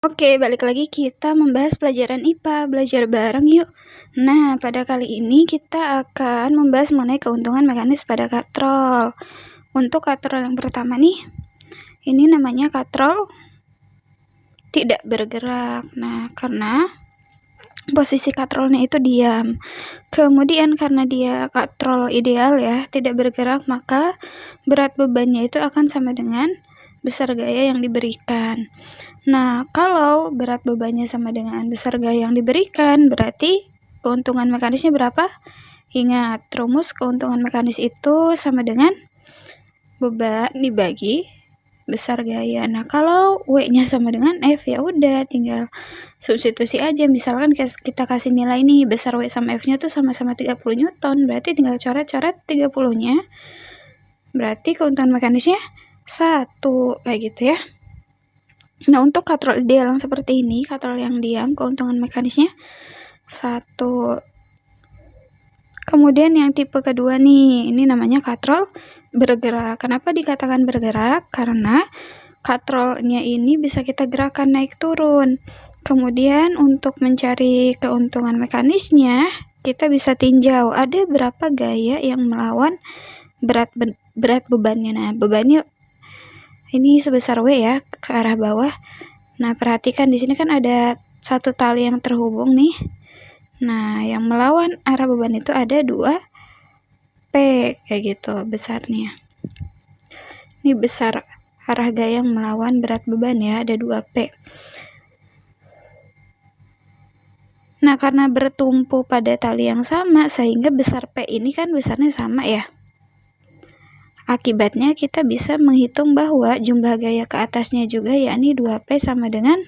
Oke, balik lagi kita membahas pelajaran IPA, belajar bareng yuk. Nah, pada kali ini kita akan membahas mengenai keuntungan mekanis pada katrol. Untuk katrol yang pertama nih, ini namanya katrol tidak bergerak. Nah, karena posisi katrolnya itu diam. Kemudian karena dia katrol ideal ya, tidak bergerak, maka berat bebannya itu akan sama dengan besar gaya yang diberikan. Nah, kalau berat bebannya sama dengan besar gaya yang diberikan, berarti keuntungan mekanisnya berapa? Ingat, rumus keuntungan mekanis itu sama dengan beban dibagi besar gaya. Nah, kalau W-nya sama dengan F, ya udah tinggal substitusi aja. Misalkan kita kasih nilai nih, besar W sama F-nya tuh sama-sama 30 Newton, berarti tinggal coret-coret 30-nya. Berarti keuntungan mekanisnya 1, kayak gitu ya. Nah, untuk katrol ideal yang seperti ini, katrol yang diam, keuntungan mekanisnya 1. Kemudian yang tipe kedua nih, ini namanya katrol bergerak. Kenapa dikatakan bergerak? Karena katrolnya ini bisa kita gerakan naik turun. Kemudian untuk mencari keuntungan mekanisnya, kita bisa tinjau ada berapa gaya yang melawan berat bebannya. Nah, bebannya ini sebesar W ya, ke arah bawah. Nah, perhatikan di sini kan ada satu tali yang terhubung nih. Nah, yang melawan arah beban itu ada 2P, kayak gitu besarnya. Ini besar arah gaya yang melawan berat beban ya, ada 2P. Nah, karena bertumpu pada tali yang sama, sehingga besar P ini kan besarnya sama ya. Akibatnya kita bisa menghitung bahwa jumlah gaya ke atasnya juga, yakni 2P sama dengan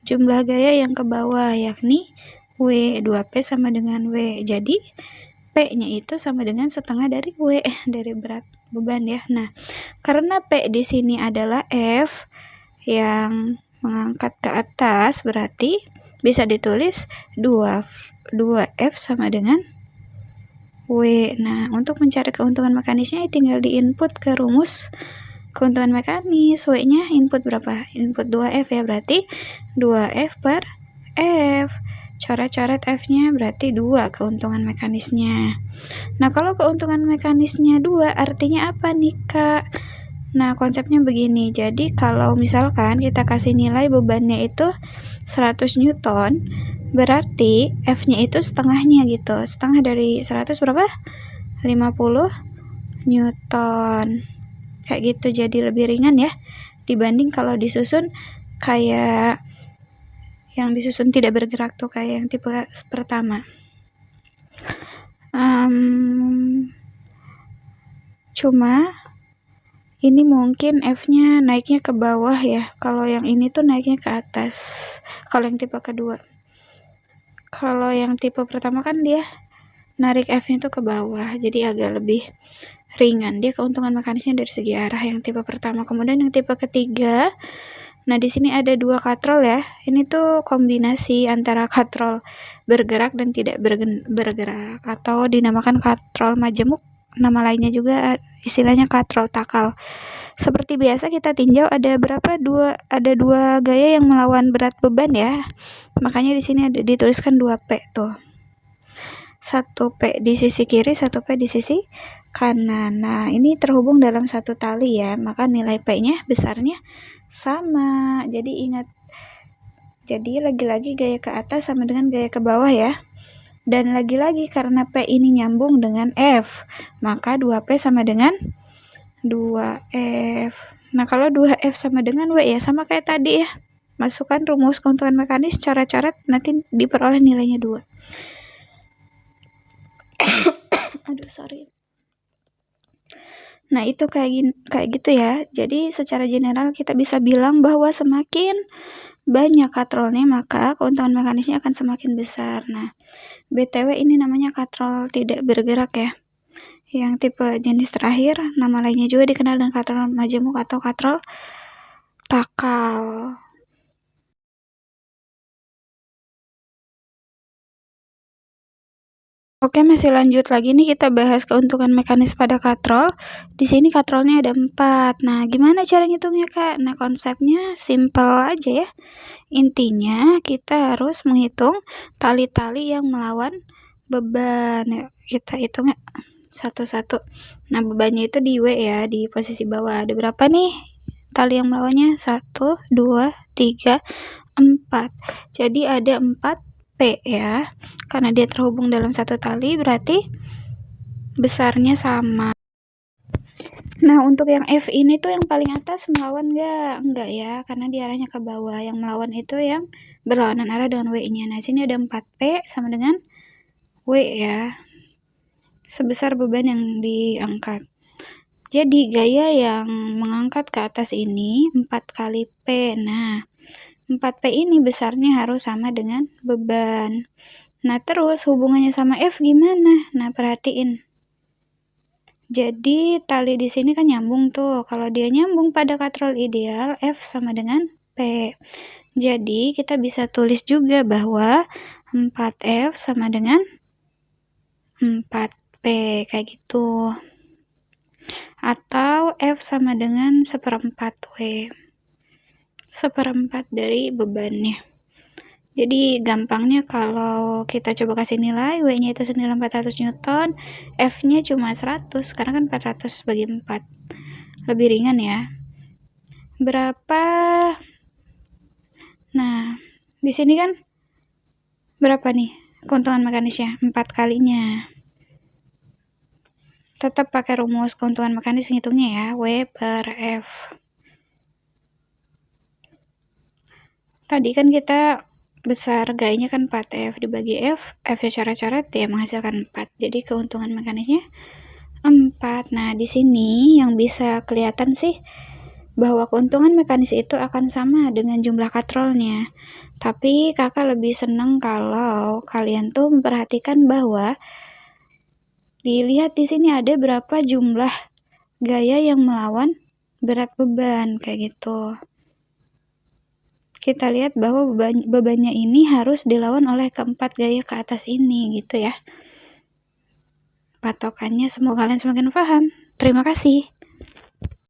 jumlah gaya yang ke bawah, yakni W. 2P sama dengan W. Jadi P-nya itu sama dengan setengah dari W, dari berat beban ya. Nah, karena P di sini adalah F yang mengangkat ke atas, berarti bisa ditulis 2F sama dengan W. Nah, untuk mencari keuntungan mekanisnya tinggal diinput ke rumus keuntungan mekanis. W-nya input berapa? Input 2F ya, berarti 2F per F. Coret-coret F-nya berarti 2 keuntungan mekanisnya. Nah, kalau keuntungan mekanisnya 2, artinya apa nih, Kak? Nah, konsepnya begini. Jadi, kalau misalkan kita kasih nilai bebannya itu 100 Newton, berarti F-nya itu setengahnya gitu. Setengah dari 100 berapa? 50 Newton. Kayak gitu, jadi lebih ringan ya dibanding kalau disusun kayak yang disusun tidak bergerak tuh, kayak yang tipe pertama. Cuma ini mungkin F-nya naiknya ke bawah ya, kalau yang ini tuh naiknya ke atas, kalau yang tipe kedua. Kalau yang tipe pertama kan dia narik F-nya tuh ke bawah, jadi agak lebih ringan dia keuntungan mekanisnya dari segi arah yang tipe pertama. Kemudian yang tipe ketiga, nah di sini ada 2 katrol ya. Ini tuh kombinasi antara katrol bergerak dan tidak bergerak, atau dinamakan katrol majemuk. Nama lainnya juga istilahnya katrol takal. Seperti biasa kita tinjau ada berapa? Ada 2 gaya yang melawan berat beban ya. Makanya di sini ada dituliskan 2P tuh. 1P di sisi kiri, 1P di sisi kanan. Nah, ini terhubung dalam satu tali ya, maka nilai P-nya besarnya sama. Jadi ingat, jadi lagi-lagi gaya ke atas sama dengan gaya ke bawah ya. Dan lagi-lagi karena P ini nyambung dengan F, maka 2P sama dengan 2F. Nah, kalau 2F sama dengan W ya sama kayak tadi ya. Masukkan rumus keuntungan mekanis, coret-coret, nanti diperoleh nilainya 2. Aduh, sorry. Nah, itu kayak gitu ya. Jadi secara general kita bisa bilang bahwa semakin banyak katrolnya, maka keuntungan mekanisnya akan semakin besar. Nah, BTW ini namanya katrol tidak bergerak ya. Yang tipe jenis terakhir, nama lainnya juga dikenal dengan katrol majemuk atau katrol takal. Oke, masih lanjut lagi nih, kita bahas keuntungan mekanis pada katrol. Di sini katrolnya ada 4. Nah, gimana cara ngitungnya, Kak? Nah, konsepnya simple aja ya. Intinya kita harus menghitung tali-tali yang melawan beban. Yuk, kita hitung ya satu-satu. Nah, bebannya itu di W ya, di posisi bawah. Ada berapa nih tali yang melawannya? 1, 2, 3, 4. Jadi ada 4 P ya. Karena dia terhubung dalam satu tali, berarti besarnya sama. Nah, untuk yang F ini tuh yang paling atas melawan nggak? Enggak ya, karena dia arahnya ke bawah. Yang melawan itu yang berlawanan arah dengan W-nya. Nah, sini ada 4P sama dengan W ya. Sebesar beban yang diangkat. Jadi, gaya yang mengangkat ke atas ini 4 kali P. Nah, 4P ini besarnya harus sama dengan beban. Nah, terus hubungannya sama F gimana? Nah, perhatiin. Jadi, tali di sini kan nyambung tuh. Kalau dia nyambung pada katrol ideal, F sama dengan P. Jadi, kita bisa tulis juga bahwa 4F sama dengan 4P, kayak gitu. Atau F sama dengan 1/4 W. 1/4 dari bebannya. Jadi gampangnya kalau kita coba kasih nilai, W-nya itu senilai 400 Newton, F-nya cuma 100, karena kan 400 bagi 4. Lebih ringan ya. Berapa? Nah, di sini kan berapa nih keuntungan mekanisnya? 4 kalinya. Tetap pakai rumus keuntungan mekanis ngitungnya ya, W per F. Tadi kan kita besar gayanya kan 4F dibagi F, F-nya coret-coret ya menghasilkan 4. Jadi keuntungan mekanisnya 4. Nah, di sini yang bisa kelihatan sih bahwa keuntungan mekanis itu akan sama dengan jumlah katrolnya. Tapi kakak lebih senang kalau kalian tuh memperhatikan bahwa dilihat di sini ada berapa jumlah gaya yang melawan berat beban kayak gitu. Kita lihat bahwa bebannya ini harus dilawan oleh keempat gaya ke atas ini gitu ya. Patokannya semoga kalian semakin paham. Terima kasih.